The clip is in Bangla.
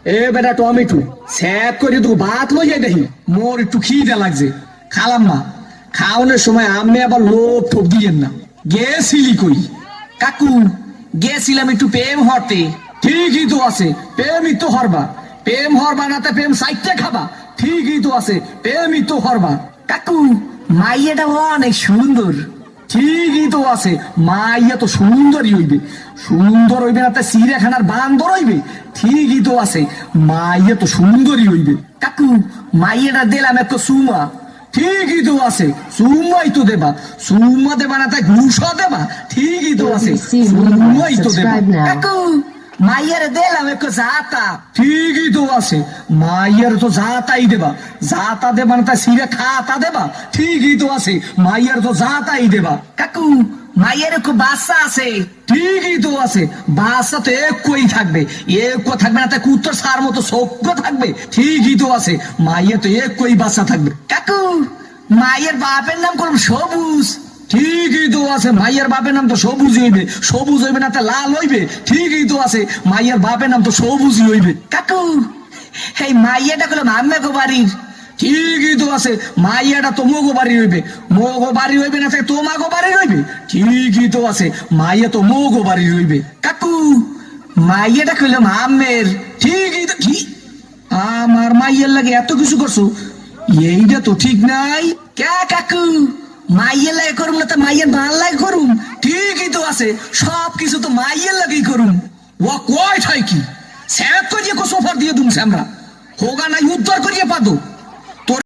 এ বেটা টমেটো স্যাপ করে তো ভাত লইয়া দেখি মোর একটু খিদে লাগছে খালাম না খাওয়ানোর সময় আমি আবার লোভ ঠোপ দিয়েন না গেছিলি কই কাকু গেছিলাম একটু প্রেম হতে। ঠিকই তো আছে প্রেমই তো হরবা প্রেম হরবা না তা প্রেম সাইটে খাবা ঠিকই তো আছে প্রেমই তো হরবা কাকু মাইয়াটা অনেক সুন্দর। ঠিকই তো আছে মাইয়া তো সুন্দরই হইবে সুন্দর হইবে না তা চিড়িয়াখানার বান্দর হইবে ঠিকই তো আছে মাইয়া তো সুন্দরই হইবে কাকু মাইয়াটা দিলাম একটু সুমা। ঠিকই তো আছে সুম্মাই তো দেবা সুম্মা দেবা না তাই ঘুষা দেবা ঠিকই তো আছে সুম্মাই তো দেবা কাকু মাইয়ার দিলাম একটু জাতা। ঠিকই তো আছে মাইয়ার তো জাতাই দেবা জাতা দেবা না তাই সিরে খাতা দেবা ঠিকই তো আছে মাইয়ার তো জাতাই দেবা কাকু মাইয়ার একটু বাচ্চা আছে। ঠিকই তো আছে বাচ্চা তো একই থাকবে একই থাকবে না তাই কুত্তর সার মতো সভ্য থাকবে ঠিকই তো আছে মাইয়া তো একই বাচ্চা থাকবে কাকু মায়ের বাপের নাম করব সবুজ। ঠিকই তো আছে মাইয়ার বাপের নাম তো সবুজ হইবে না তা লাল হইবে ঠিকই তো আছে মাইয়ার বাপের নাম তো সবুজই হইবে কাকু এই মাইয়াটা করলাম আম্মা বাড়ির। ঠিকই তো আছে মাইয়াটা তো মোগো বাড়ি হইবে না তাই তোমাগো বাড়ি হইবে ঠিকই তো আছে মাইয়া তো মোগো বাড়ি হইবে কাকু মাইয়াটা করলাম আম্মের। ঠিকই তো কি আমার মাইয়ার লাগে এত কিছু করছো এইটা তো ঠিক নাই কে কাকু মাইয়ের লাগে করুম না তো মাইয়ের ভাল লাগে করুম। ঠিকই তো আছে সব কিছু তো মাইয়ের লাগেই করুম ও কয় ঠাই কি স্যাপ করিয়ে সোফার দিয়ে দুম আমরা হোগা নাই উদ্ধার করিয়ে পাদো